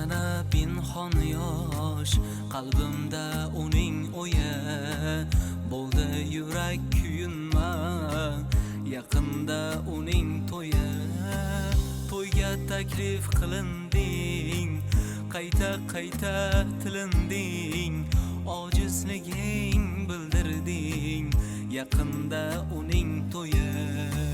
yana pinhon yosh, qalbimda uning o'yi. Bo'ldi yurak kuyinma, yaqinda uning to'yi. To'yga taklif qilinding, qayta tilinding, ojizliging bildirding, yaqinda uning to'yi.